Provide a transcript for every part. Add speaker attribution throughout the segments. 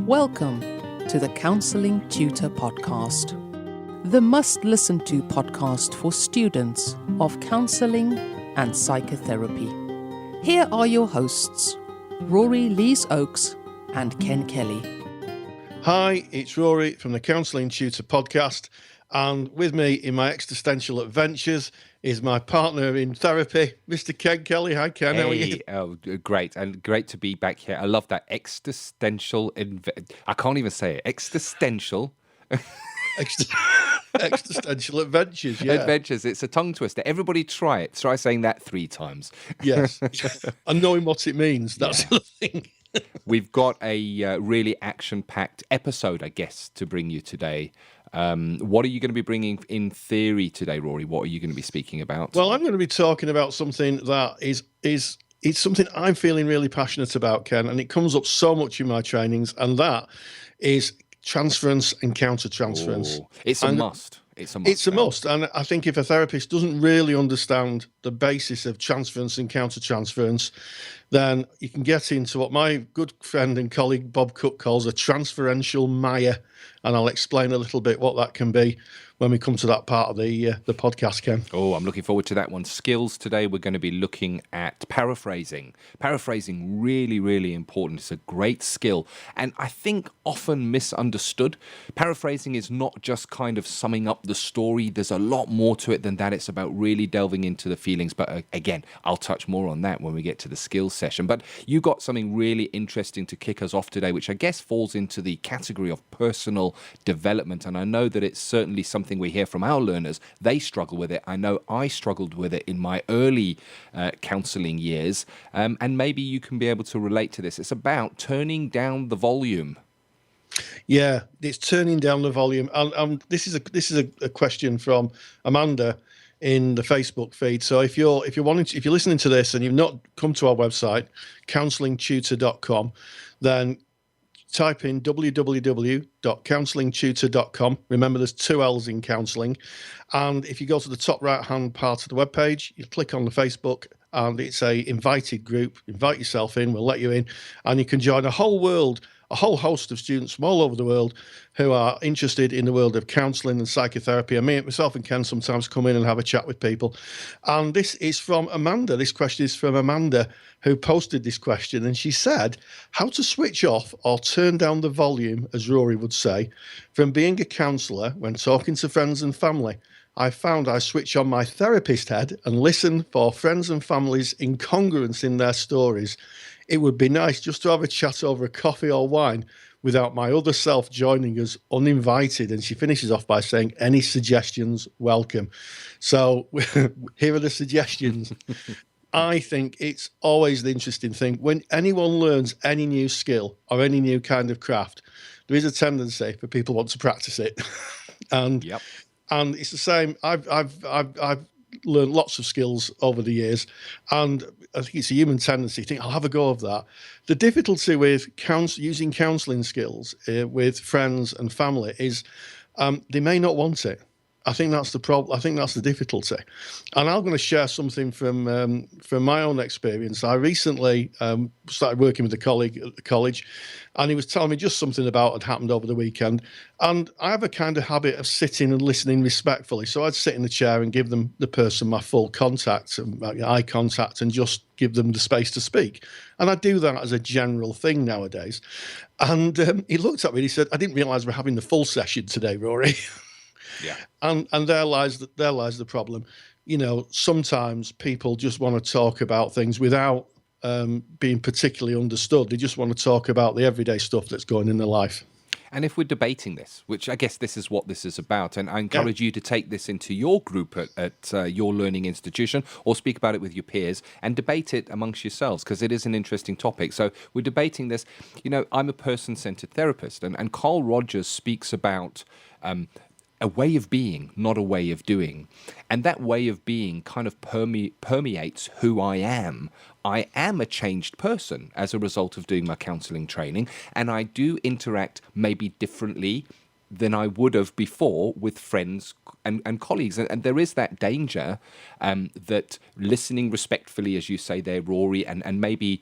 Speaker 1: Welcome to the Counselling Tutor Podcast, the must-listen-to podcast for students of counselling and psychotherapy. Here are your hosts, Rory Lees-Oakes and Ken Kelly.
Speaker 2: Hi, it's Rory from the Counselling Tutor Podcast, and with me in my existential adventures is my partner in therapy, Mr. Ken Kelly. Hi, Ken. How are you?
Speaker 3: Oh, great. And great to be back here. I love that existential... I can't even say it. Existential...
Speaker 2: Existential adventures, yeah.
Speaker 3: Adventures. It's a tongue twister. Everybody try it. Try saying that 3 times.
Speaker 2: Yes. And knowing what it means, that's the thing.
Speaker 3: We've got a really action-packed episode, I guess, to bring you today. What are you going to be bringing in theory today, Rory? What are you going to be speaking about?
Speaker 2: Well, I'm going to be talking about something that is something I'm feeling really passionate about, Ken, and it comes up so much in my trainings, and that is transference and countertransference.
Speaker 3: It's a must. It's a
Speaker 2: must. And I think if a therapist doesn't really understand the basis of transference and countertransference, then you can get into what my good friend and colleague Bob Cook calls a transferential mire. And I'll explain a little bit what that can be when we come to that part of the podcast, Ken.
Speaker 3: Oh, I'm looking forward to that one. Skills today, we're going to be looking at paraphrasing. Paraphrasing, really, really important. It's a great skill, and I think often misunderstood. Paraphrasing is not just kind of summing up the story. There's a lot more to it than that. It's about really delving into the feelings. But again, I'll touch more on that when we get to the skills session. But you got something really interesting to kick us off today, which I guess falls into the category of personal development. And I know that it's certainly something we hear from our learners. They struggle with it. I know I struggled with it in my early counselling years, and maybe you can be able to relate to this. It's about turning down the volume.
Speaker 2: Yeah, it's turning down the volume. And this is a question from Amanda in the Facebook feed. So if you're listening to this and you've not come to our website, counsellingtutor.com, then type in www.counsellingtutor.com. Remember, there's 2 L's in counselling. And if you go to the top right-hand part of the webpage, you click on the Facebook, and it's a invited group. Invite yourself in, we'll let you in, and you can join a whole host of students from all over the world who are interested in the world of counselling and psychotherapy. And myself and Ken sometimes come in and have a chat with people. And this is from Amanda. This question is from Amanda, who posted this question. And she said, how to switch off or turn down the volume, as Rory would say, from being a counsellor when talking to friends and family. I found I switch on my therapist head and listen for friends and family's incongruence in their stories. It would be nice just to have a chat over a coffee or wine without my other self joining us uninvited. And she finishes off by saying, any suggestions, welcome. So here are the suggestions. I think it's always the interesting thing. When anyone learns any new skill or any new kind of craft, there is a tendency for people to want to practice it. And it's the same. I've learned lots of skills over the years, and I think it's a human tendency to think, I'll have a go of that. The difficulty with using counselling skills with friends and family is they may not want it. I think that's the problem. I think that's the difficulty. And I'm going to share something from my own experience. I recently started working with a colleague at the college, and he was telling me just something about had happened over the weekend. And I have a kind of habit of sitting and listening respectfully. So I'd sit in the chair and give the person my full contact, eye contact, and just give them the space to speak. And I do that as a general thing nowadays. And he looked at me and he said, I didn't realise we're having the full session today, Rory.
Speaker 3: Yeah,
Speaker 2: and there lies the problem. You know, sometimes people just want to talk about things without being particularly understood. They just want to talk about the everyday stuff that's going in their life.
Speaker 3: And if we're debating this, which I guess this is what this is about, and I encourage you to take this into your group at your learning institution, or speak about it with your peers and debate it amongst yourselves, because it is an interesting topic. So we're debating this. You know, I'm a person-centered therapist, and Carl Rogers speaks about a way of being, not a way of doing. And that way of being kind of permeates who I am. I am a changed person as a result of doing my counselling training, and I do interact maybe differently than I would have before with friends and colleagues. And there is that danger that listening respectfully, as you say there, Rory, and maybe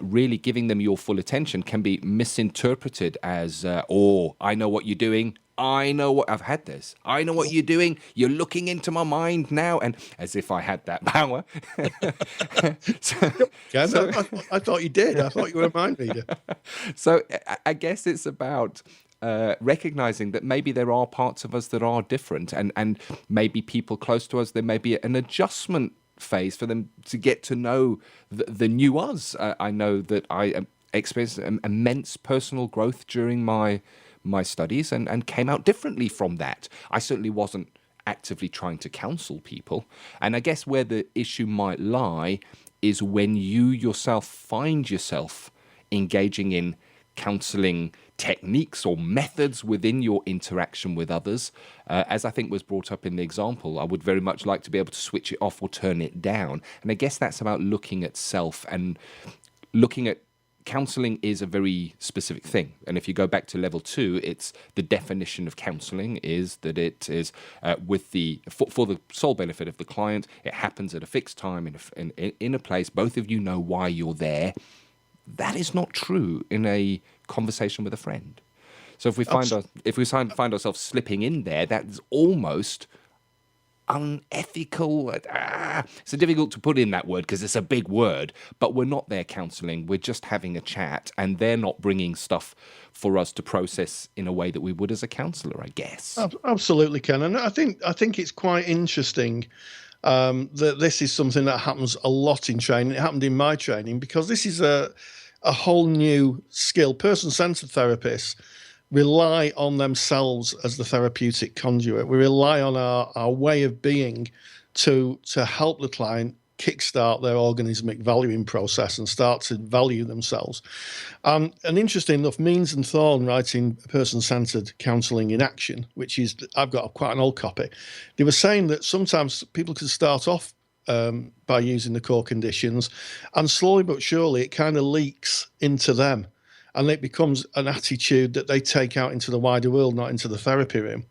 Speaker 3: really giving them your full attention can be misinterpreted as, oh, I know what you're doing. I know what I've had this. I know what you're doing. You're looking into my mind now, and as if I had that power.
Speaker 2: I thought you did. I thought you were a mind reader.
Speaker 3: So I guess it's about recognizing that maybe there are parts of us that are different, and maybe people close to us, there may be an adjustment phase for them to get to know the new us. I know that I experienced immense personal growth during my studies and came out differently from that. I certainly wasn't actively trying to counsel people. And I guess where the issue might lie is when you yourself find yourself engaging in counseling techniques or methods within your interaction with others. As I think was brought up in the example, I would very much like to be able to switch it off or turn it down. And I guess that's about looking at self and looking at counselling is a very specific thing. And if you go back to level 2, it's the definition of counselling is that it is for the sole benefit of the client. It happens at a fixed time in a place. Both of you know why you're there. That is not true in a conversation with a friend. So if we find ourselves slipping in there, that's almost unethical. It's difficult to put in that word because it's a big word, but we're not there counselling. We're just having a chat, and they're not bringing stuff for us to process in a way that we would as a counsellor, I guess.
Speaker 2: Absolutely, Ken. And I think it's quite interesting that this is something that happens a lot in training. It happened in my training because this is a whole new skill. Person-centered therapists rely on themselves as the therapeutic conduit. We rely on our way of being to help the client kickstart their organismic valuing process and start to value themselves. And interesting enough, Means and Thorne, writing Person-Centered Counselling in Action, which is, I've got quite an old copy, they were saying that sometimes people can start off by using the core conditions, and slowly but surely it kind of leaks into them. And it becomes an attitude that they take out into the wider world, not into the therapy room.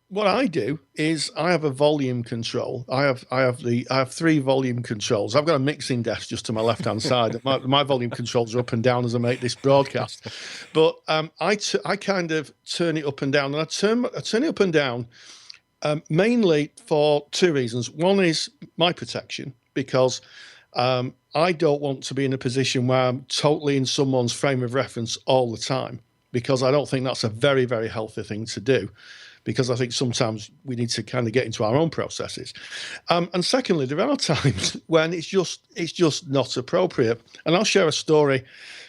Speaker 2: What I do is I have a volume control. I have 3 volume controls. I've got a mixing desk just to my left-hand side. My volume controls are up and down as I make this broadcast. But I kind of turn it up and down, and I turn it up and down mainly for 2 reasons. One is my protection, because I don't want to be in a position where I'm totally in someone's frame of reference all the time, because I don't think that's a very, very healthy thing to do, because I think sometimes we need to kind of get into our own processes. And secondly, there are times when it's just not appropriate. And I'll share a story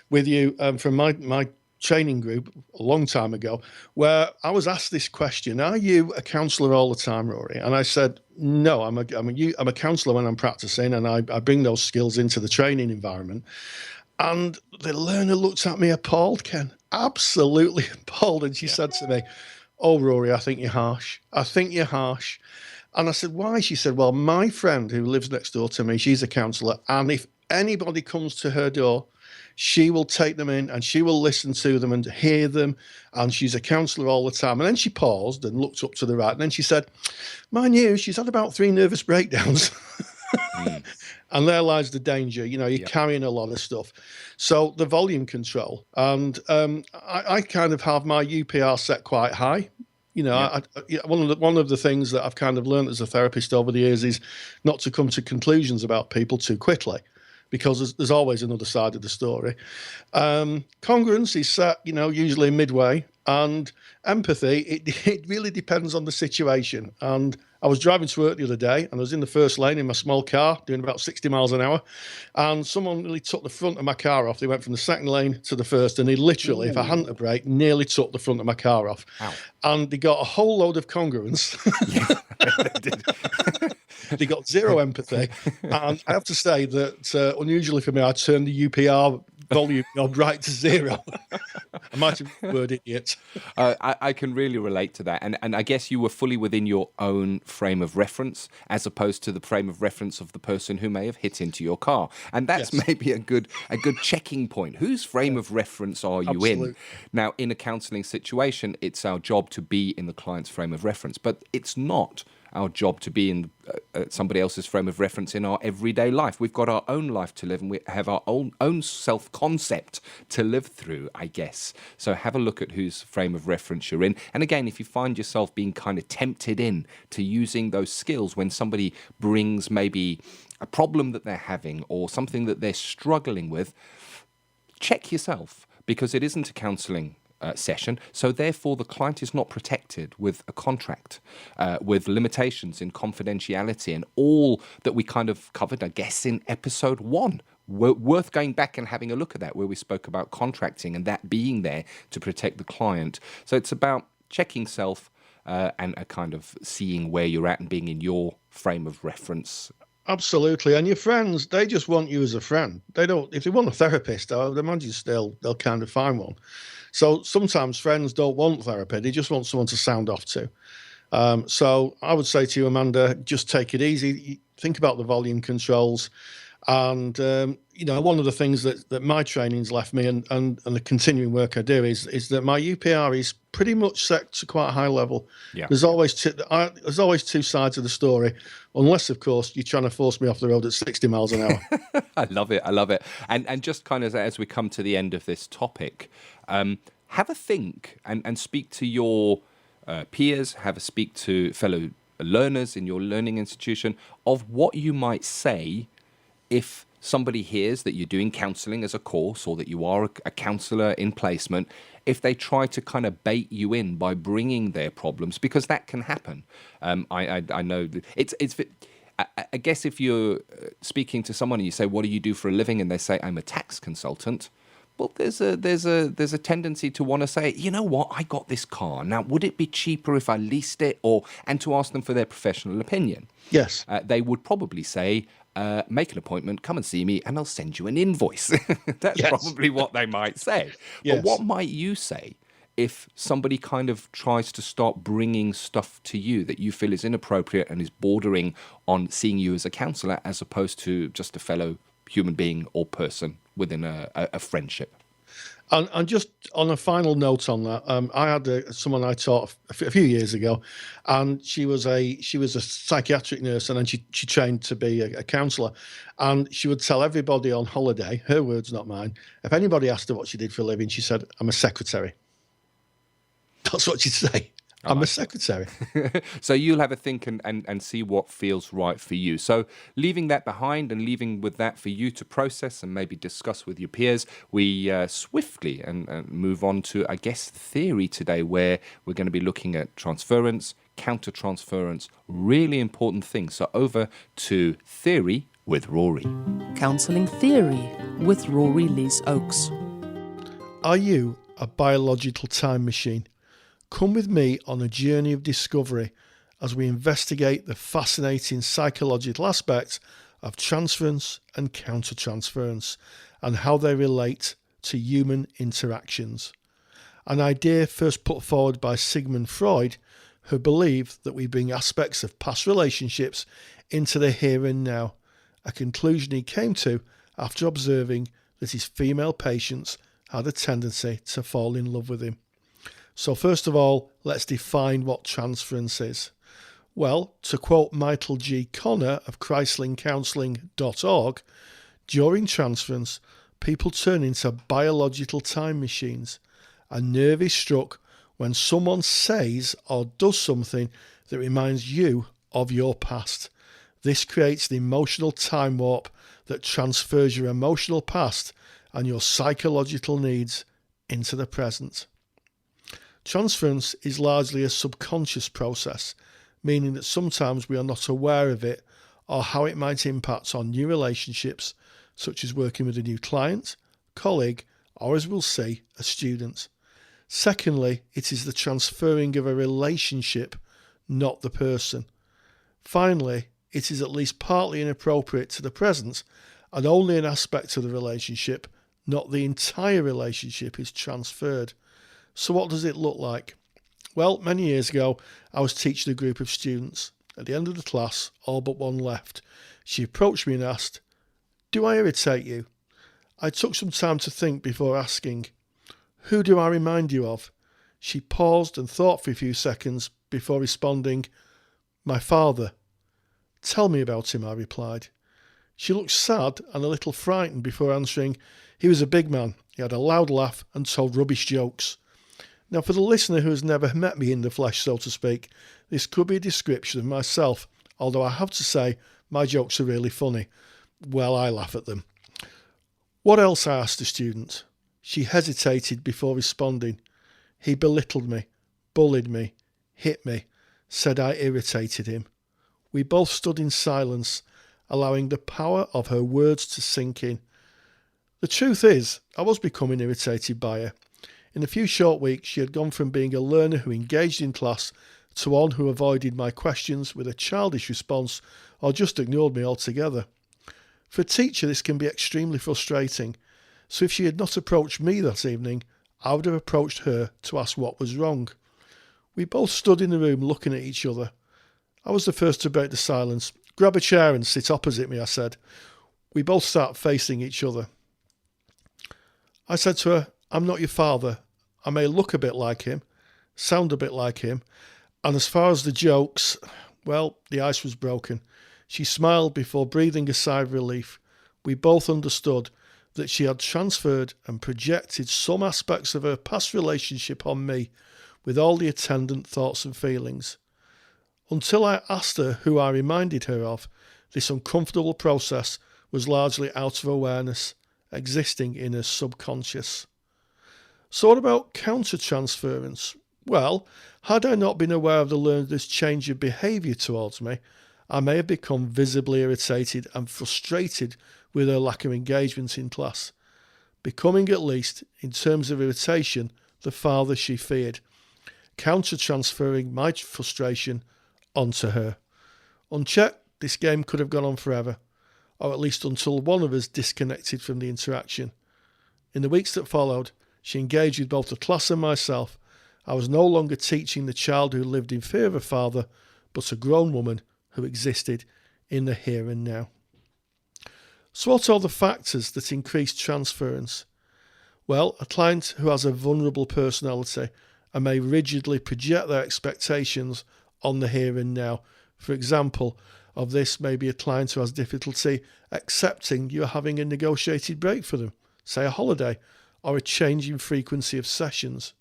Speaker 2: with you from my training group a long time ago, where I was asked this question: are you a counsellor all the time, Rory? And I said, no, I'm a counsellor when I'm practicing, and I bring those skills into the training environment. And the learner looked at me appalled, Ken, absolutely appalled. And she said to me, oh, Rory, I think you're harsh. I think you're harsh. And I said, why? She said, well, my friend who lives next door to me, she's a counsellor, and if anybody comes to her door, she will take them in and she will listen to them and hear them. And she's a counsellor all the time. And then she paused and looked up to the right. And then she said, mind you, she's had about 3 nervous breakdowns. And there lies the danger. You know, you're carrying a lot of stuff. So the volume control. And I kind of have my UPR set quite high. You know, one of the things that I've kind of learned as a therapist over the years is not to come to conclusions about people too quickly, because there's always another side of the story. Congruence is set, you know, usually midway, and empathy, it really depends on the situation. And I was driving to work the other day, and I was in the first lane in my small car doing about 60 miles an hour, and someone really took the front of my car off. They went from the second lane to the first, and he literally, if I hadn't have braked, nearly took the front of my car off. Ow. And they got a whole load of congruence. They got 0 empathy. And I have to say that unusually for me, I turned the UPR volume knob right to 0. I might have worded it.
Speaker 3: I can really relate to that. And I guess you were fully within your own frame of reference, as opposed to the frame of reference of the person who may have hit into your car. And that's maybe a good checking point. Whose frame of reference are you in? Now, in a counselling situation, it's our job to be in the client's frame of reference, but it's not our job to be in somebody else's frame of reference in our everyday life. We've got our own life to live, and we have our own self-concept to live through, I guess. So have a look at whose frame of reference you're in. And again, if you find yourself being kind of tempted in to using those skills when somebody brings maybe a problem that they're having or something that they're struggling with, check yourself, because it isn't a counselling session, so therefore the client is not protected with a contract, with limitations in confidentiality and all that we kind of covered, I guess, in episode 1. Worth going back and having a look at that, where we spoke about contracting and that being there to protect the client. So it's about checking self and a kind of seeing where you're at and being in your frame of reference.
Speaker 2: Absolutely. And your friends, they just want you as a friend. They don't, if they want a therapist, I would imagine they'll kind of find one. So sometimes friends don't want therapy. They just want someone to sound off to. So I would say to you, Amanda, just take it easy. Think about the volume controls. And, one of the things that my training's left me and the continuing work I do is that my UPR is pretty much set to quite a high level.
Speaker 3: Yeah.
Speaker 2: There's always two sides of the story, unless, of course, you're trying to force me off the road at 60 miles an hour.
Speaker 3: I love it. And just kind of as we come to the end of this topic, have a think and speak to your peers, speak to fellow learners in your learning institution of what you might say if somebody hears that you're doing counselling as a course or that you are a counsellor in placement, if they try to kind of bait you in by bringing their problems, because that can happen. I know I guess if you're speaking to someone and you say, what do you do for a living? And they say, I'm a tax consultant. Well, there's a tendency to want to say, you know what, I got this car. Now, would it be cheaper if I leased it? And to ask them for their professional opinion.
Speaker 2: Yes.
Speaker 3: They would probably say, make an appointment, come and see me, and I'll send you an invoice. That's probably what they might say.
Speaker 2: Yes.
Speaker 3: But what might you say if somebody kind of tries to start bringing stuff to you that you feel is inappropriate and is bordering on seeing you as a counsellor as opposed to just a fellow human being or person within a friendship?
Speaker 2: And just on a final note on that, I had someone I taught a few years ago, and she was a psychiatric nurse, and then she trained to be a counsellor, and she would tell everybody on holiday, her words, not mine, if anybody asked her what she did for a living, she said, I'm a secretary. That's what she'd say. I'm a secretary.
Speaker 3: So you'll have a think and see what feels right for you. So leaving that behind and leaving with that for you to process and maybe discuss with your peers, we swiftly and move on to, I guess, theory today, where we're going to be looking at transference, countertransference, really important things. So over to theory with Rory.
Speaker 1: Counselling Theory with Rory Lees-Oakes.
Speaker 2: Are you a biological time machine? Come with me on a journey of discovery as we investigate the fascinating psychological aspects of transference and countertransference and how they relate to human interactions. An idea first put forward by Sigmund Freud, who believed that we bring aspects of past relationships into the here and now, a conclusion he came to after observing that his female patients had a tendency to fall in love with him. So first of all, let's define what transference is. Well, to quote Michael G. Connor of ChristlianCounselling.org, during transference, people turn into biological time machines. A nerve is struck when someone says or does something that reminds you of your past. This creates an emotional time warp that transfers your emotional past and your psychological needs into the present. Transference is largely a subconscious process, meaning that sometimes we are not aware of it or how it might impact on new relationships, such as working with a new client, colleague, or, as we'll see, a student. Secondly, it is the transferring of a relationship, not the person. Finally, it is at least partly inappropriate to the present, and only an aspect of the relationship, not the entire relationship, is transferred. So what does it look like? Well, many years ago, I was teaching a group of students. At the end of the class, all but one left. She approached me and asked, "Do I irritate you?" I took some time to think before asking, "Who do I remind you of?" She paused and thought for a few seconds before responding, My father. Tell me about him, I replied. She looked sad and a little frightened before answering. He was a big man. He had a loud laugh and told rubbish jokes. Now, for the listener who has never met me in the flesh, so to speak, this could be a description of myself, although I have to say my jokes are really funny. Well, I laugh at them. What else? I asked the student. She hesitated before responding. He belittled me, bullied me, hit me, said I irritated him. We both stood in silence, allowing the power of her words to sink in. The truth is, I was becoming irritated by her. In a few short weeks, she had gone from being a learner who engaged in class to one who avoided my questions with a childish response or just ignored me altogether. For a teacher, this can be extremely frustrating. So if she had not approached me that evening, I would have approached her to ask what was wrong. We both stood in the room looking at each other. I was the first to break the silence. Grab a chair and sit opposite me, I said. We both sat facing each other. I said to her, I'm not your father. I may look a bit like him, sound a bit like him, and as far as the jokes, well, the ice was broken. She smiled before breathing a sigh of relief. We both understood that she had transferred and projected some aspects of her past relationship on me, with all the attendant thoughts and feelings. Until I asked her who I reminded her of, this uncomfortable process was largely out of awareness, existing in her subconscious. So what about countertransference? Well, had I not been aware of the learner's change of behaviour towards me, I may have become visibly irritated and frustrated with her lack of engagement in class, becoming at least, in terms of irritation, the father she feared, counter-transferring my frustration onto her. Unchecked, this game could have gone on forever, or at least until one of us disconnected from the interaction. In the weeks that followed, she engaged with both the class and myself. I was no longer teaching the child who lived in fear of a father, but a grown woman who existed in the here and now. So what are the factors that increase transference? Well, a client who has a vulnerable personality and may rigidly project their expectations on the here and now. For example, of this may be a client who has difficulty accepting you're having a negotiated break for them, say a holiday, or a change in frequency of sessions.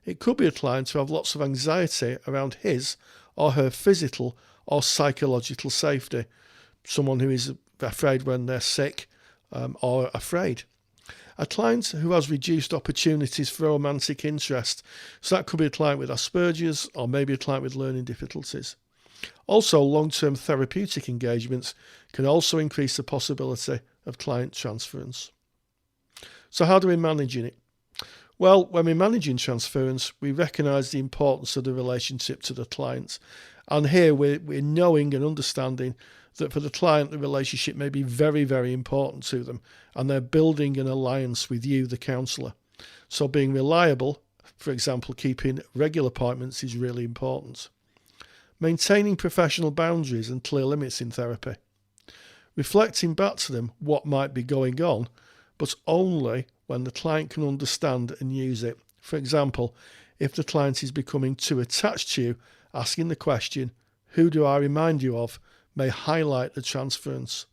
Speaker 2: It could be a client who has lots of anxiety around his or her physical or psychological safety, someone who is afraid when they're sick or afraid. A client who has reduced opportunities for romantic interest, so that could be a client with Asperger's or maybe a client with learning difficulties. Also, long-term therapeutic engagements can also increase the possibility of client transference. So how do we manage it? Well, when we're managing transference, we recognise the importance of the relationship to the client. And here we're knowing and understanding that for the client, the relationship may be very, very important to them, and they're building an alliance with you, the counsellor. So being reliable, for example, keeping regular appointments, is really important. Maintaining professional boundaries and clear limits in therapy. Reflecting back to them what might be going on, but only when the client can understand and use it. For example, if the client is becoming too attached to you, asking the question, who do I remind you of, may highlight the transference.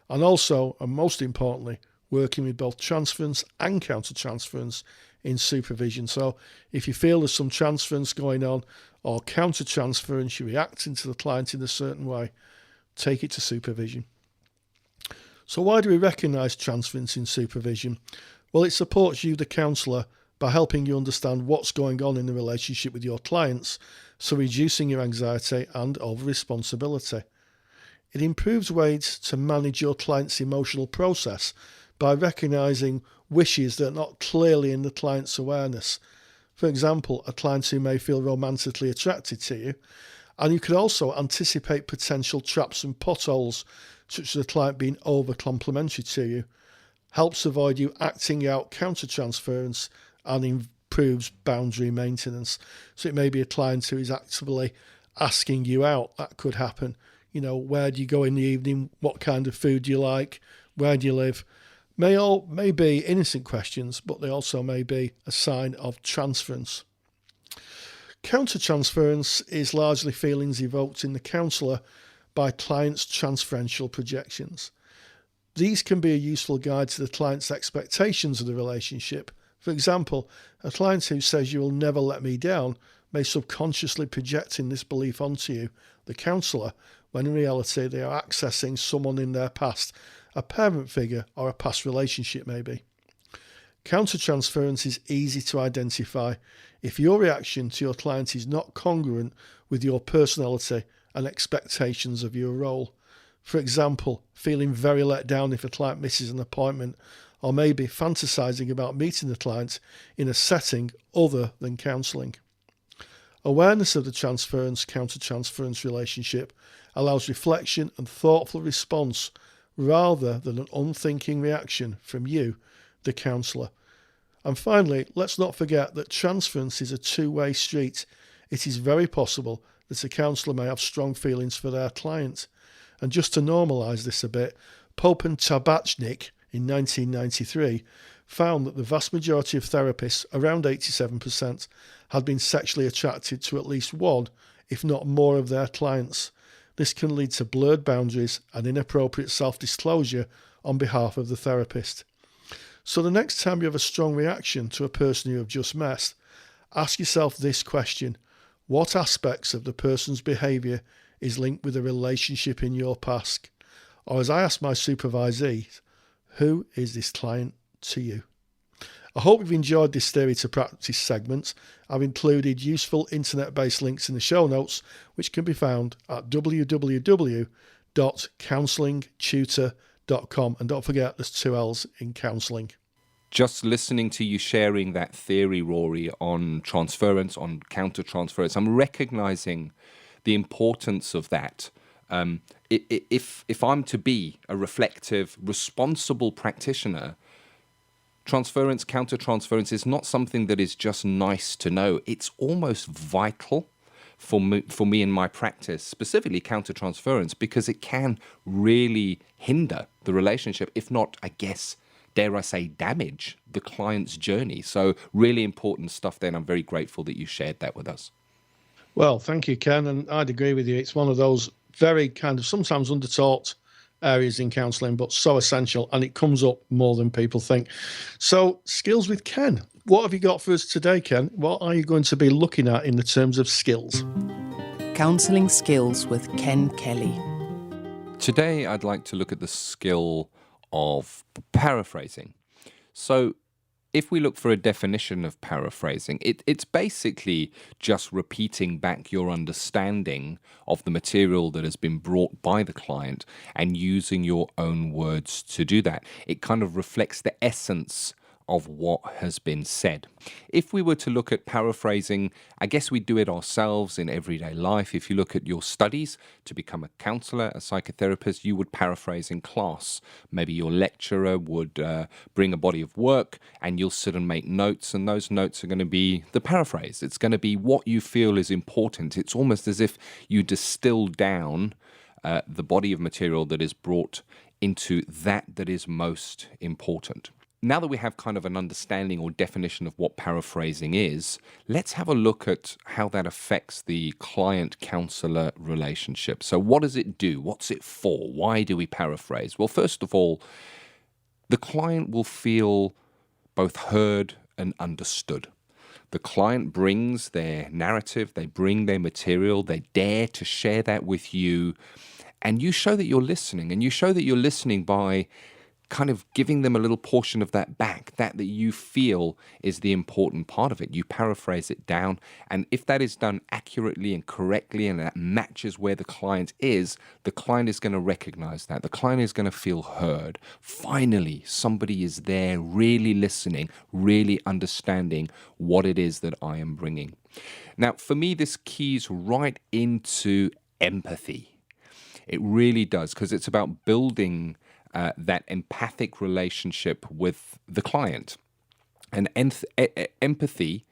Speaker 2: And also, and most importantly, working with both transference and countertransference in supervision. So if you feel there's some transference going on or countertransference, you're reacting to the client in a certain way, take it to supervision. So why do we recognise transference in supervision? Well, it supports you, the counsellor, by helping you understand what's going on in the relationship with your clients, so reducing your anxiety and over-responsibility. It improves ways to manage your client's emotional process by recognising wishes that are not clearly in the client's awareness. For example, a client who may feel romantically attracted to you, and you could also anticipate potential traps and potholes, such as a client being over-complimentary to you, helps avoid you acting out counter-transference and improves boundary maintenance. So it may be a client who is actively asking you out. That could happen. You know, where do you go in the evening? What kind of food do you like? Where do you live? May be innocent questions, but they also may be a sign of transference. Countertransference is largely feelings evoked in the counsellor by clients' transferential projections. These can be a useful guide to the client's expectations of the relationship. For example, a client who says you will never let me down may subconsciously projecting this belief onto you, the counsellor, when in reality they are accessing someone in their past, a parent figure or a past relationship maybe. Countertransference is easy to identify if your reaction to your client is not congruent with your personality and expectations of your role. For example, feeling very let down if a client misses an appointment, or maybe fantasizing about meeting the client in a setting other than counselling. Awareness of the transference-countertransference relationship allows reflection and thoughtful response rather than an unthinking reaction from you, the counsellor. And finally, let's not forget that transference is a two-way street. It is very possible that a counsellor may have strong feelings for their client. And just to normalise this a bit, Pope and Tabachnik in 1993 found that the vast majority of therapists, around 87%, had been sexually attracted to at least one, if not more, of their clients. This can lead to blurred boundaries and inappropriate self-disclosure on behalf of the therapist. So the next time you have a strong reaction to a person you have just met, ask yourself this question: what aspects of the person's behaviour is linked with a relationship in your past? Or as I asked my supervisees, who is this client to you? I hope you've enjoyed this theory to practice segment. I've included useful internet-based links in the show notes, which can be found at www.counsellingtutor.com. And don't forget, there's 2 L's in counselling.
Speaker 3: Just listening to you sharing that theory, Rory, on transference, on countertransference, I'm recognizing the importance of that. If I'm to be a reflective, responsible practitioner, transference, countertransference is not something that is just nice to know. It's almost vital for me in my practice, specifically countertransference, because it can really hinder the relationship, if not, I guess, dare I say, damage the client's journey. So really important stuff there, and I'm very grateful that you shared that with us.
Speaker 2: Well, thank you, Ken, and I'd agree with you. It's one of those very kind of sometimes undertaught areas in counselling, but so essential, and it comes up more than people think. So, skills with Ken. What have you got for us today, Ken? What are you going to be looking at in the terms of skills?
Speaker 1: Counselling skills with Ken Kelly.
Speaker 3: Today, I'd like to look at the skill of paraphrasing. So, if we look for a definition of paraphrasing, it's basically just repeating back your understanding of the material that has been brought by the client and using your own words to do that. It kind of reflects the essence of what has been said. If we were to look at paraphrasing, I guess we do it ourselves in everyday life. If you look at your studies to become a counsellor, a psychotherapist, you would paraphrase in class. Maybe your lecturer would bring a body of work and you'll sit and make notes, and those notes are going to be the paraphrase. It's going to be what you feel is important. It's almost as if you distill down the body of material that is brought into that is most important. Now that we have kind of an understanding or definition of what paraphrasing is, let's have a look at how that affects the client-counselor relationship. So what does it do? What's it for? Why do we paraphrase? Well, first of all, the client will feel both heard and understood. The client brings their narrative, they bring their material, they dare to share that with you, and you show that you're listening, and you show that you're listening by kind of giving them a little portion of that back, that you feel is the important part of it. You paraphrase it down, and if that is done accurately and correctly and that matches where the client is going to recognize that. The client is going to feel heard. Finally, somebody is there really listening, really understanding what it is that I am bringing. Now, for me, this keys right into empathy. It really does, because it's about building that empathic relationship with the client. And empathy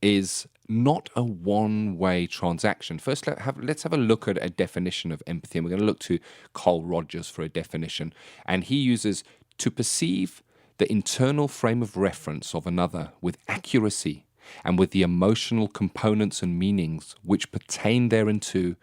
Speaker 3: is not a one-way transaction. First, let's have a look at a definition of empathy. And we're going to look to Carl Rogers for a definition. And he uses to perceive the internal frame of reference of another with accuracy and with the emotional components and meanings which pertain thereunto,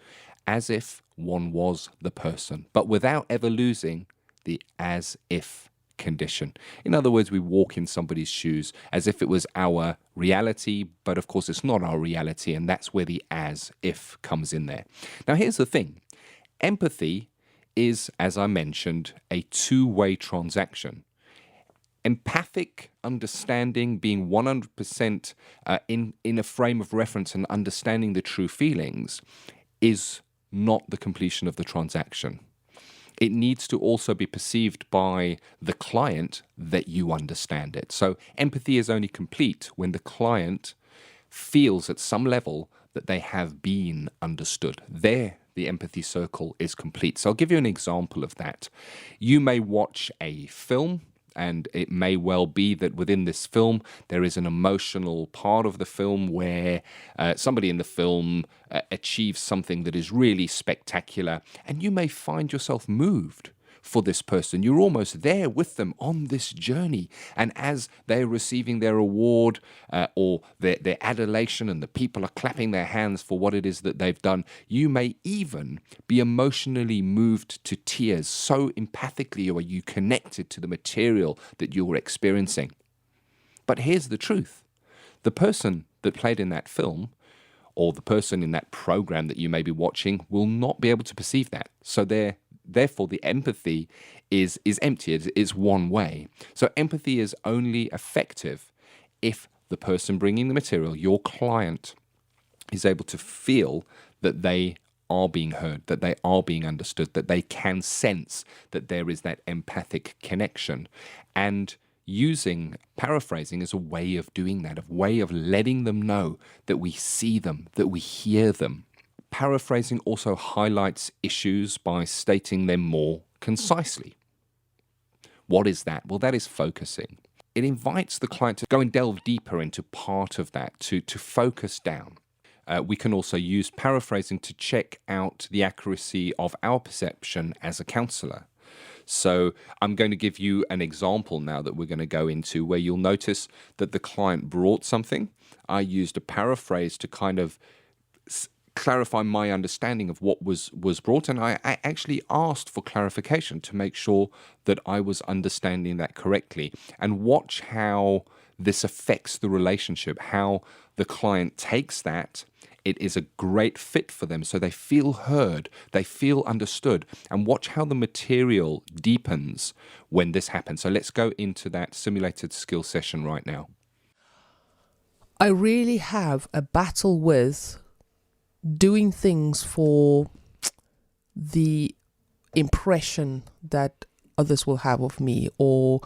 Speaker 3: as if one was the person, but without ever losing the as if condition. In other words, we walk in somebody's shoes as if it was our reality, but of course it's not our reality, and that's where the as if comes in there. Now, here's the thing. Empathy is, as I mentioned, a two-way transaction. Empathic understanding, being 100% in a frame of reference and understanding the true feelings, is not the completion of the transaction. It needs to also be perceived by the client that you understand it. So empathy is only complete when the client feels at some level that they have been understood. There, the empathy circle is complete. So I'll give you an example of that. You may watch a film, and it may well be that within this film, there is an emotional part of the film where somebody in the film achieves something that is really spectacular, and you may find yourself moved for this person. You're almost there with them on this journey. And as they're receiving their award or their adulation, and the people are clapping their hands for what it is that they've done, you may even be emotionally moved to tears. So empathically are you connected to the material that you're experiencing. But here's the truth. The person that played in that film, or the person in that program that you may be watching, will not be able to perceive that. So therefore, the empathy is empty. It's one way. So empathy is only effective if the person bringing the material, your client, is able to feel that they are being heard, that they are being understood, that they can sense that there is that empathic connection. And using paraphrasing as a way of doing that, a way of letting them know that we see them, that we hear them. Paraphrasing also highlights issues by stating them more concisely. What is that? Well, that is focusing. It invites the client to go and delve deeper into part of that, to focus down. We can also use paraphrasing to check out the accuracy of our perception as a counsellor. So I'm going to give you an example now that we're going to go into where you'll notice that the client brought something. I used a paraphrase to kind of clarify my understanding of what was brought, and I actually asked for clarification to make sure that I was understanding that correctly. And watch how this affects the relationship, how the client takes that. It is a great fit for them, so they feel heard, they feel understood, and watch how the material deepens when this happens. So let's go into that simulated skill session right now.
Speaker 1: I really have a battle with doing things for the impression that others will have of me, or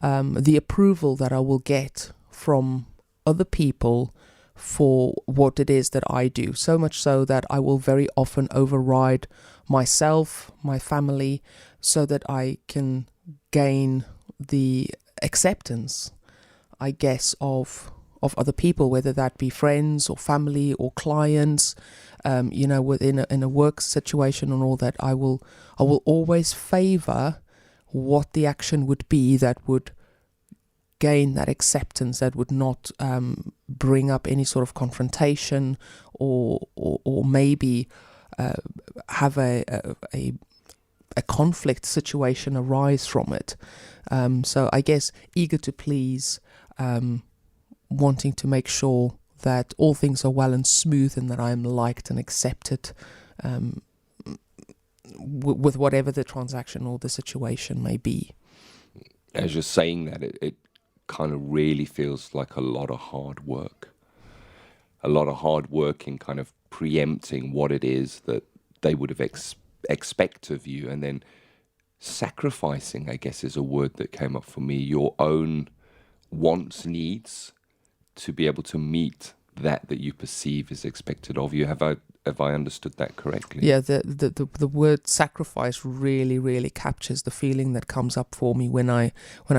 Speaker 1: the approval that I will get from other people for what it is that I do. So much so that I will very often override myself, my family, so that I can gain the acceptance, I guess, of other people, whether that be friends or family or clients, within in a work situation and all that. I will always favor what the action would be that would gain that acceptance, that would not bring up any sort of confrontation or maybe have a conflict situation arise from it. So I guess eager to please, wanting to make sure that all things are well and smooth and that I am liked and accepted with whatever the transaction or the situation may be.
Speaker 3: As you're saying that, it kind of really feels like a lot of hard work. A lot of hard work in kind of preempting what it is that they would have expect of you, and then sacrificing, I guess, is a word that came up for me, your own wants, needs, to be able to meet that you perceive is expected of you. Have I understood that correctly?
Speaker 1: Yeah, the word sacrifice really, really captures the feeling that comes up for me when I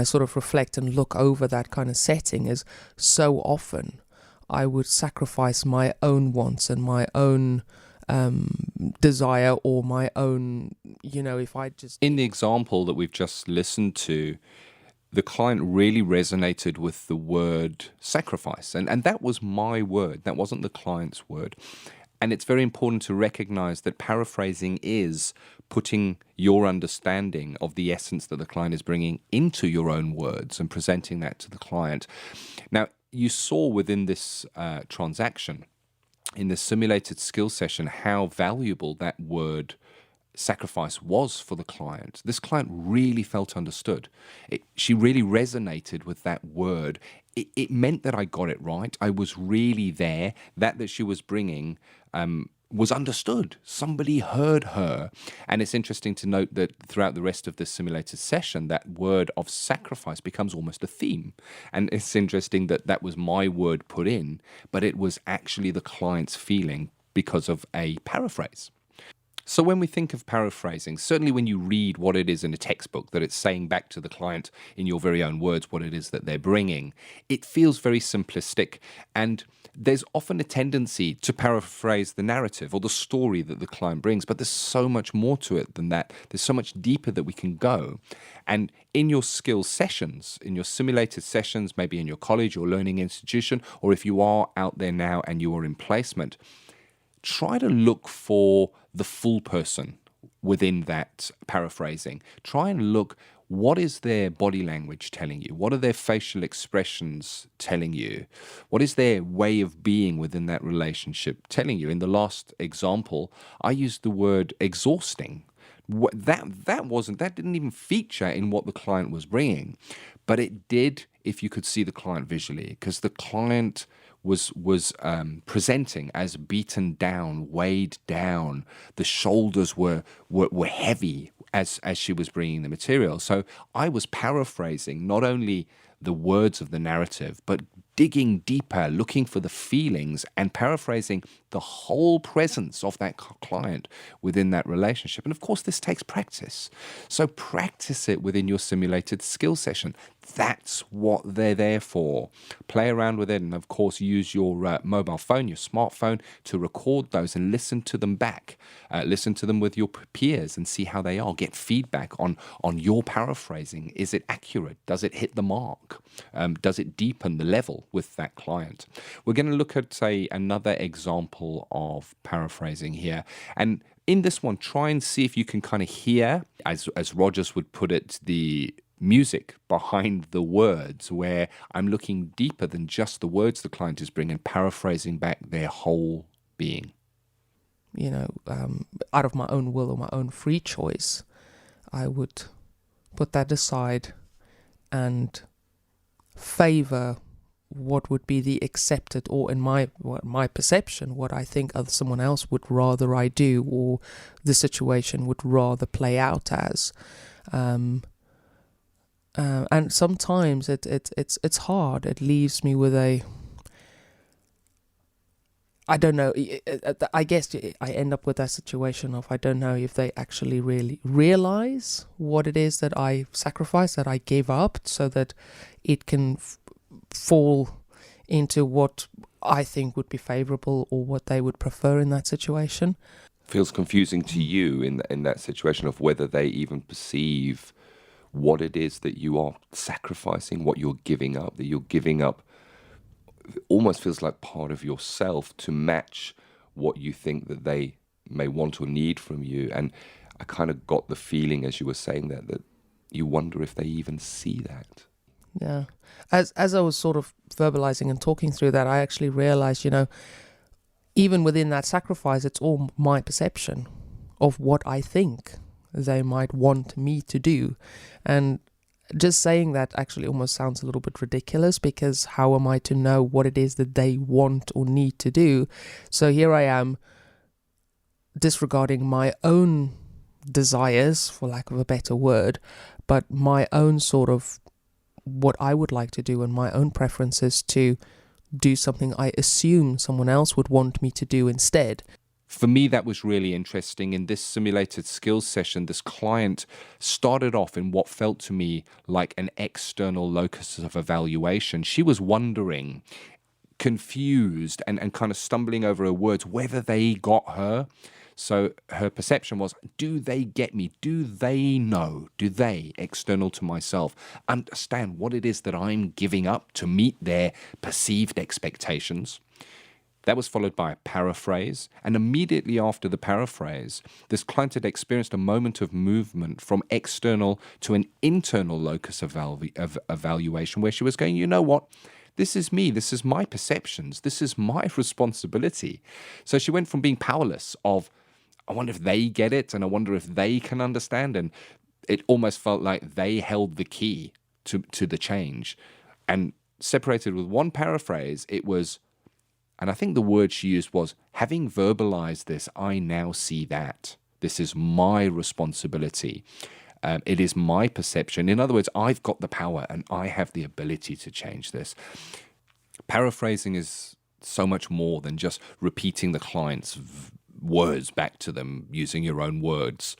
Speaker 1: sort of reflect and look over that kind of setting. Is so often I would sacrifice my own wants and my own desire, or my own, if I just...
Speaker 3: In the example that we've just listened to, the client really resonated with the word sacrifice. And that was my word. That wasn't the client's word. And it's very important to recognize that paraphrasing is putting your understanding of the essence that the client is bringing into your own words and presenting that to the client. Now, you saw within this transaction, in the simulated skill session, how valuable that word sacrifice was for the client. This client really felt understood. She really resonated with that word. It meant that I got it right. I was really there. That she was bringing was understood. Somebody heard her. And it's interesting to note that throughout the rest of this simulated session, that word of sacrifice becomes almost a theme. And it's interesting that that was my word put in, but it was actually the client's feeling because of a paraphrase. So when we think of paraphrasing, certainly when you read what it is in a textbook, that it's saying back to the client in your very own words what it is that they're bringing, it feels very simplistic. And there's often a tendency to paraphrase the narrative or the story that the client brings, but there's so much more to it than that. There's so much deeper that we can go. And in your skills sessions, in your simulated sessions, maybe in your college or learning institution, or if you are out there now and you are in placement, try to look for the full person within that paraphrasing. Try and look, what is their body language telling you? What are their facial expressions telling you? What is their way of being within that relationship telling you? In the last example, I used the word exhausting. That didn't even feature in what the client was bringing, but it did if you could see the client visually, because the client was presenting as beaten down, weighed down. The shoulders were heavy as she was bringing the material. So I was paraphrasing not only the words of the narrative, but digging deeper, looking for the feelings and paraphrasing the whole presence of that client within that relationship. And of course, this takes practice. So practice it within your simulated skill session. That's what they're there for. Play around with it, and of course, use your mobile phone, your smartphone, to record those and listen to them back. Listen to them with your peers and see how they are. Get feedback on your paraphrasing. Is it accurate? Does it hit the mark? Does it deepen the level with that client? We're going to look at another example of paraphrasing here. And in this one, try and see if you can kind of hear, as Rogers would put it, the music behind the words, where I'm looking deeper than just the words the client is bringing, paraphrasing back their whole being.
Speaker 1: You know, out of my own will or my own free choice, I would put that aside and favor what would be the accepted, or in my perception, what I think someone else would rather I do, or the situation would rather play out as. And sometimes it's hard. It leaves me with I don't know. I guess I end up with that situation of I don't know if they actually really realize what it is that I sacrifice, that I gave up, so that it can fall into what I think would be favorable or what they would prefer in that situation.
Speaker 4: Feels confusing to you in that situation of whether they even perceive what it is that you are sacrificing, what you're giving up, that you're giving up almost feels like part of yourself to match what you think that they may want or need from you. And I kind of got the feeling as you were saying that you wonder if they even see that.
Speaker 1: Yeah. As I was sort of verbalizing and talking through that, I actually realized, even within that sacrifice, it's all my perception of what I think they might want me to do. And just saying that actually almost sounds a little bit ridiculous, because how am I to know what it is that they want or need to do? So here I am disregarding my own desires, for lack of a better word, but my own sort of what I would like to do and my own preferences to do something I assume someone else would want me to do instead.
Speaker 3: For me, that was really interesting. In this simulated skills session, this client started off in what felt to me like an external locus of evaluation. She was wondering, confused and kind of stumbling over her words, whether they got her. So her perception was, do they get me? Do they know? Do they, external to myself, understand what it is that I'm giving up to meet their perceived expectations? That was followed by a paraphrase, and immediately after the paraphrase, this client had experienced a moment of movement from external to an internal locus of evaluation, where she was going, you know what? This is me. This is my perceptions. This is my responsibility. So she went from being powerless of, I wonder if they get it, and I wonder if they can understand, and it almost felt like they held the key to the change. And separated with one paraphrase, it was, and I think the word she used was, having verbalized this, I now see that. This is my responsibility. It is my perception. In other words, I've got the power and I have the ability to change this. Paraphrasing is so much more than just repeating the client's words back to them using your own words.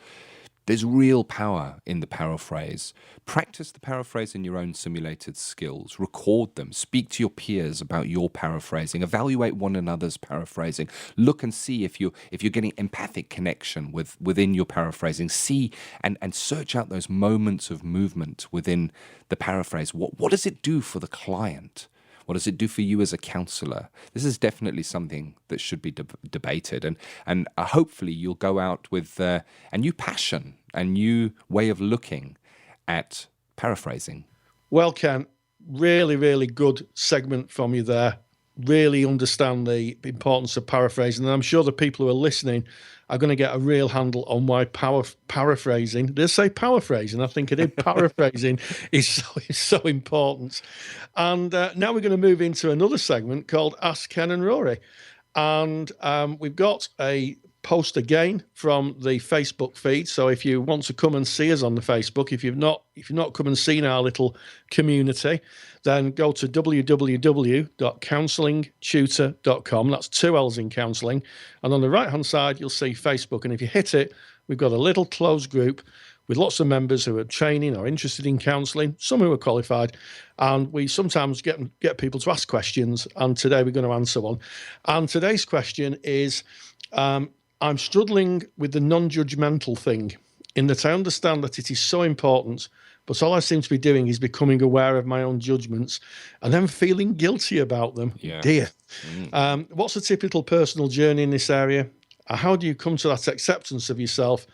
Speaker 3: There's real power in the paraphrase. Practice the paraphrase in your own simulated skills. Record them. Speak to your peers about your paraphrasing. Evaluate one another's paraphrasing. Look and see if you're getting empathic connection within your paraphrasing. See and search out those moments of movement within the paraphrase. What does it do for the client? What does it do for you as a counsellor? This is definitely something that should be debated, and hopefully you'll go out with a new passion, a new way of looking at paraphrasing.
Speaker 2: Well, Ken, really, really good segment from you there. Really understand the importance of paraphrasing, and I'm sure the people who are listening are going to get a real handle on why paraphrasing. Did I say paraphrasing? I think I did. Paraphrasing is so important. And now we're going to move into another segment called Ask Ken and Rory, and we've got a post again from the Facebook feed. So if you want to come and see us on the Facebook, if you've not come and seen our little community, then go to www.counsellingtutor.com. That's 2 L's in counselling. And on the right-hand side, you'll see Facebook. And if you hit it, we've got a little closed group with lots of members who are training or interested in counselling, some who are qualified. And we sometimes get people to ask questions. And today we're going to answer one. And today's question is, I'm struggling with the non-judgmental thing, in that I understand that it is so important, but all I seem to be doing is becoming aware of my own judgments and then feeling guilty about them.
Speaker 3: Yeah.
Speaker 2: Dear. What's a typical personal journey in this area? How do you come to that acceptance of yourself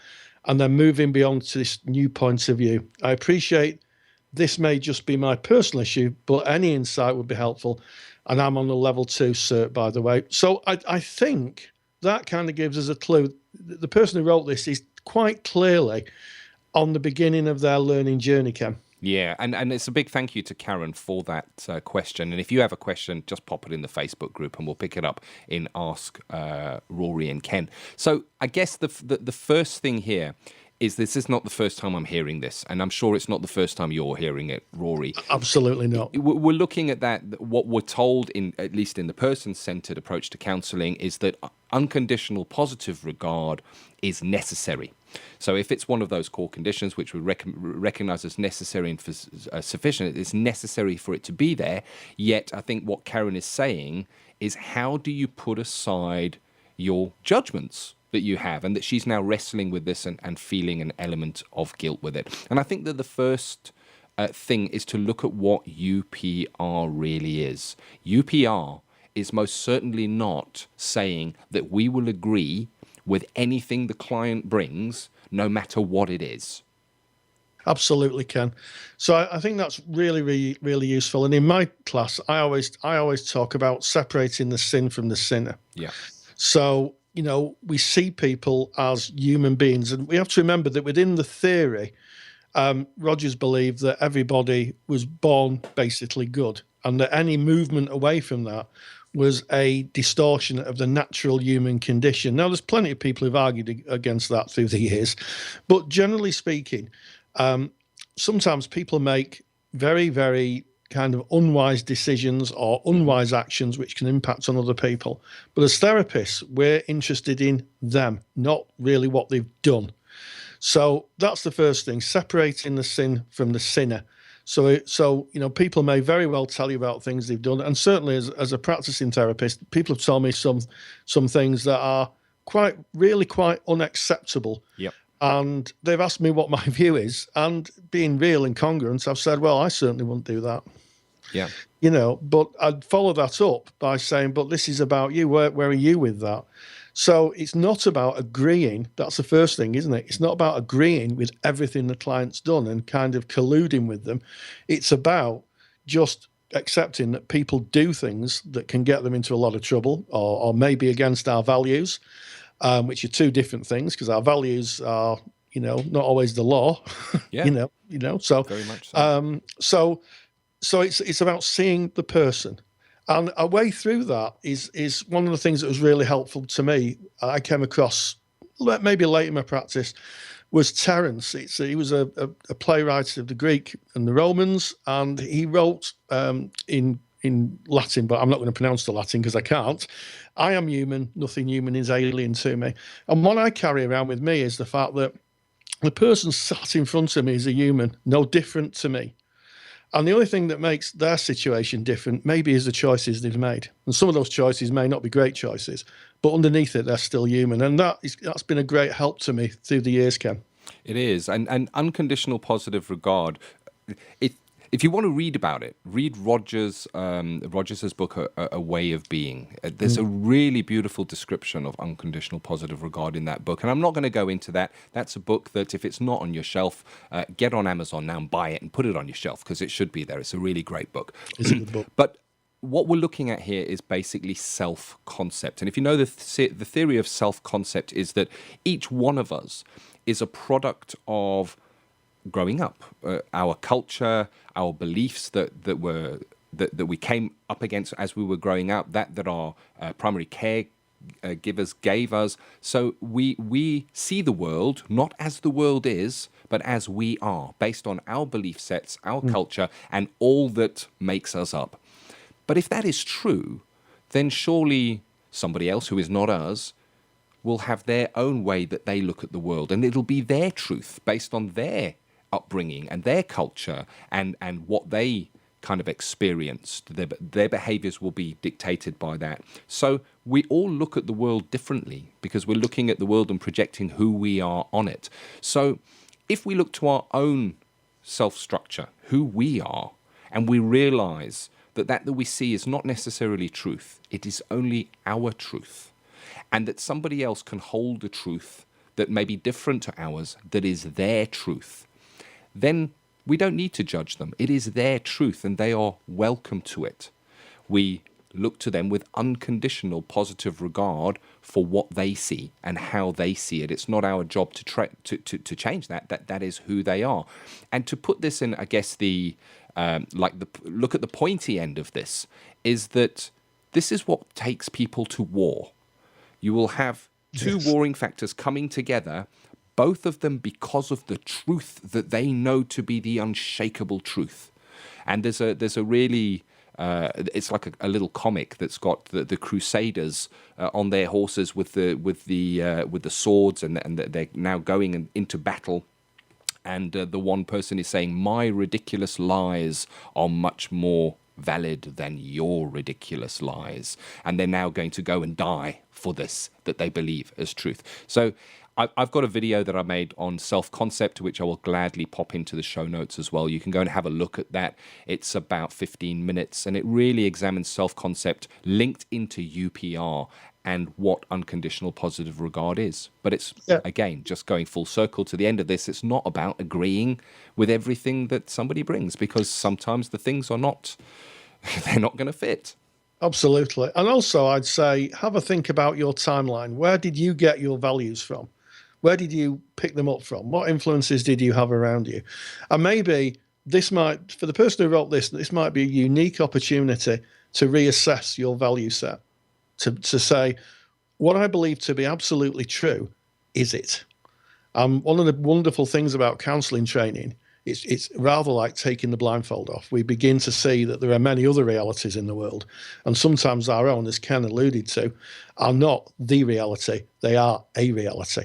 Speaker 2: and then moving beyond to this new point of view? I appreciate this may just be my personal issue, but any insight would be helpful. And I'm on the level 2 cert, by the way. So I think that kind of gives us a clue. The person who wrote this is quite clearly on the beginning of their learning journey, Ken.
Speaker 3: Yeah, and it's a big thank you to Karen for that question. And if you have a question, just pop it in the Facebook group and we'll pick it up in Ask Rory and Ken. So I guess the first thing here is this is not the first time I'm hearing this, and I'm sure it's not the first time you're hearing it, Rory.
Speaker 2: Absolutely not.
Speaker 3: We're looking at that. What we're told, at least in the person-centered approach to counselling, is that unconditional positive regard is necessary. So if it's one of those core conditions which we recognize as necessary and sufficient, it's necessary for it to be there. Yet I think what Karen is saying is, how do you put aside your judgments that you have, and that she's now wrestling with this and feeling an element of guilt with it. And I think that the first thing is to look at what UPR really is. UPR is most certainly not saying that we will agree with anything the client brings, no matter what it is.
Speaker 2: Absolutely, Ken. So I think that's really, really, really useful. And in my class, I always talk about separating the sin from the sinner.
Speaker 3: Yeah.
Speaker 2: So, we see people as human beings, and we have to remember that within the theory, Rogers believed that everybody was born basically good, and that any movement away from that was a distortion of the natural human condition. Now, there's plenty of people who've argued against that through the years, but generally speaking, sometimes people make very, very kind of unwise decisions or unwise actions which can impact on other people. But as therapists, we're interested in them, not really what they've done. So that's the first thing, separating the sin from the sinner. So people may very well tell you about things they've done, and certainly as a practicing therapist, people have told me some things that are really quite unacceptable.
Speaker 3: Yep.
Speaker 2: And they've asked me what my view is, and being real and congruent, I've said, well, I certainly wouldn't do that.
Speaker 3: Yeah.
Speaker 2: But I'd follow that up by saying, but this is about you. Where are you with that? So it's not about agreeing. That's the first thing, isn't it? It's not about agreeing with everything the client's done and kind of colluding with them. It's about just accepting that people do things that can get them into a lot of trouble or maybe against our values, which are two different things, because our values are, not always the law.
Speaker 3: Yeah.
Speaker 2: So
Speaker 3: very much so.
Speaker 2: So it's about seeing the person. And a way through that is one of the things that was really helpful to me. I came across maybe late in my practice was Terence. He was a playwright of the Greek and the Romans, and he wrote in Latin, but I'm not going to pronounce the Latin because I can't. I am human, nothing human is alien to me. And what I carry around with me is the fact that the person sat in front of me is a human, no different to me. And the only thing that makes their situation different maybe is the choices they've made. And some of those choices may not be great choices, but underneath it, they're still human. And that's been a great help to me through the years, Ken.
Speaker 3: It is. And unconditional positive regard, if you want to read about it, read Rogers's book, A Way of Being. There's a really beautiful description of unconditional positive regard in that book. And I'm not going to go into that. That's a book that if it's not on your shelf, get on Amazon now and buy it and put it on your shelf, because it should be there. It's a really great book.
Speaker 2: It's a good book.
Speaker 3: But what we're looking at here is basically self-concept. And if you know the theory of self-concept is that each one of us is a product of growing up, our culture, our beliefs that we came up against as we were growing up, that our primary care givers gave us. So we see the world not as the world is, but as we are, based on our belief sets, our culture, and all that makes us up. But if that is true, then surely somebody else who is not us will have their own way that they look at the world, and it'll be their truth based on their upbringing and their culture and what they kind of experienced. Their behaviors will be dictated by that. So we all look at the world differently because we're looking at the world and projecting who we are on it. So if we look to our own self-structure, who we are, and we realize that we see is not necessarily truth, it is only our truth, and that somebody else can hold a truth that may be different to ours, that is their truth, then we don't need to judge them. It is their truth and they are welcome to it. We look to them with unconditional positive regard for what they see and how they see it. It's not our job to change that. That is who they are. And to put this in, I guess, look at the pointy end of this, is that this is what takes people to war. You will have two warring factors coming together, both of them because of the truth that they know to be the unshakable truth. And there's a really it's like a little comic that's got the Crusaders on their horses with the swords, and they're now going into battle. And the one person is saying, "My ridiculous lies are much more valid than your ridiculous lies," and they're now going to go and die for this that they believe as truth. So I've got a video that I made on self-concept, which I will gladly pop into the show notes as well. You can go and have a look at that. It's about 15 minutes, and it really examines self-concept linked into UPR and what unconditional positive regard is. But it's, again, just going full circle to the end of this, it's not about agreeing with everything that somebody brings, because sometimes the things are not, they're not going to fit.
Speaker 2: Absolutely. And also, I'd say, have a think about your timeline. Where did you get your values from? Where did you pick them up from? What influences did you have around you? And maybe this might, for the person who wrote this might be a unique opportunity to reassess your value set, to say, what I believe to be absolutely true, is it? One of the wonderful things about counselling training, it's rather like taking the blindfold off. We begin to see that there are many other realities in the world, and sometimes our own, as Ken alluded to, are not the reality. They are a reality.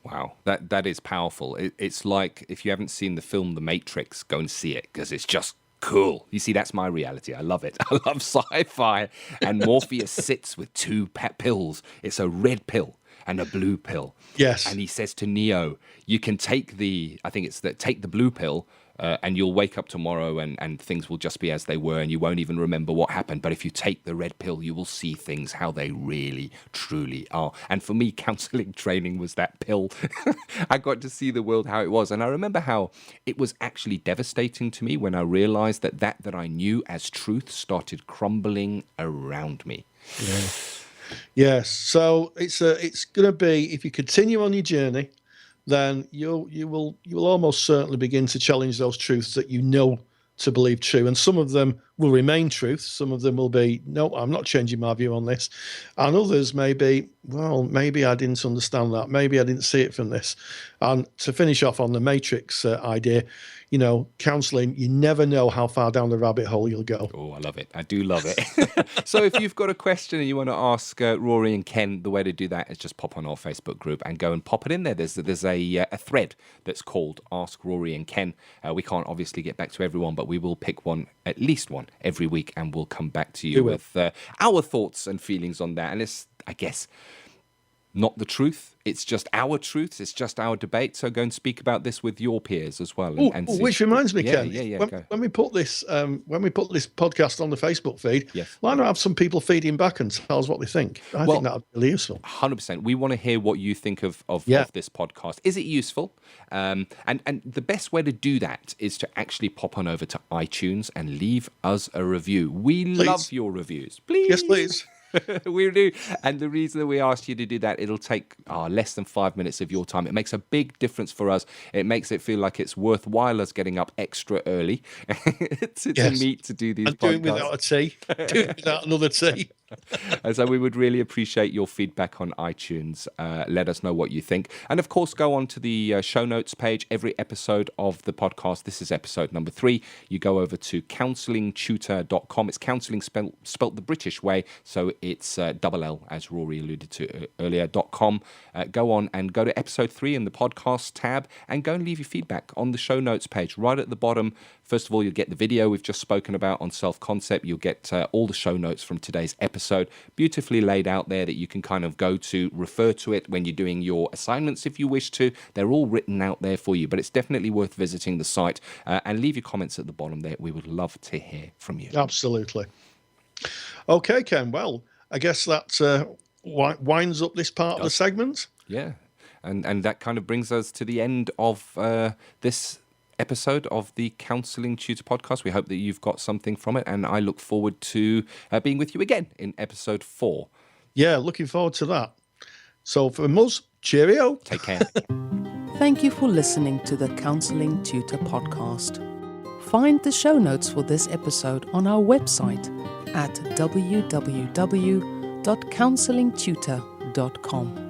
Speaker 3: Wow, that is powerful. It's like, if you haven't seen the film The Matrix, go and see it, because it's just cool. You see, that's my reality. I love it. I love sci-fi. And Morpheus sits with two pills. It's a red pill. and a blue pill.
Speaker 2: Yes.
Speaker 3: And he says to Neo, you can take take the blue pill, and you'll wake up tomorrow and things will just be as they were and you won't even remember what happened. But if you take the red pill, you will see things how they really, truly are. And for me, counselling training was that pill. I got to see the world how it was. And I remember how it was actually devastating to me when I realized that I knew as truth started crumbling around me.
Speaker 2: Yeah. Yes. So it's going to be, if you continue on your journey, then you will almost certainly begin to challenge those truths that you know to believe true. And some of them will remain truths. Some of them will be, no, I'm not changing my view on this. And others may be, well, maybe I didn't understand that. Maybe I didn't see it from this. And to finish off on the matrix idea, counselling, you never know how far down the rabbit hole you'll go.
Speaker 3: Oh, I love it. I do love it. So if you've got a question and you want to ask Rory and Ken, the way to do that is just pop on our Facebook group and go and pop it in there. There's a thread that's called Ask Rory and Ken. We can't obviously get back to everyone, but we will pick at least one every week, and we'll come back to you with our thoughts and feelings on that. And it's, I guess, not the truth. It's just our truths. It's just our debate. So go and speak about this with your peers as well. And see.
Speaker 2: Which reminds me, Ken. When we put this podcast on the Facebook feed, why not have some people feeding back and tell us what they think? I think that would be really useful.
Speaker 3: 100%. We want to hear what you think of this podcast. Is it useful? And the best way to do that is to actually pop on over to iTunes and leave us a review. We love your reviews. Please.
Speaker 2: Yes, please.
Speaker 3: We do. And the reason that we asked you to do that, it'll take less than 5 minutes of your time. It makes a big difference for us. It makes it feel like it's worthwhile us getting up extra early to meet to do these podcasts.
Speaker 2: Doing without a tea. Doing without another tea.
Speaker 3: And so we would really appreciate your feedback on iTunes. Let us know what you think. And of course, go on to the show notes page. Every episode of the podcast, this is episode number 3. You go over to counsellingtutor.com. It's counselling spelt the British way. So it's double L, as Rory alluded to earlier, .com. Go on and go to episode 3 in the podcast tab and go and leave your feedback on the show notes page. Right at the bottom, first of all, you'll get the video we've just spoken about on self-concept. You'll get all the show notes from today's episode, beautifully laid out there that you can kind of go to, refer to it when you're doing your assignments if you wish to. They're all written out there for you, but it's definitely worth visiting the site and leave your comments at the bottom there. We would love to hear from you.
Speaker 2: Absolutely. Okay, Ken. Well, I guess that winds up this part of the segment.
Speaker 3: Yeah. And that kind of brings us to the end of this episode of the Counselling Tutor Podcast. We hope that you've got something from it, and I look forward to being with you again in episode 4.
Speaker 2: Yeah, looking forward to that. So from us, cheerio.
Speaker 3: Take care.
Speaker 1: Thank you for listening to the Counselling Tutor Podcast. Find the show notes for this episode on our website at www.counsellingtutor.com.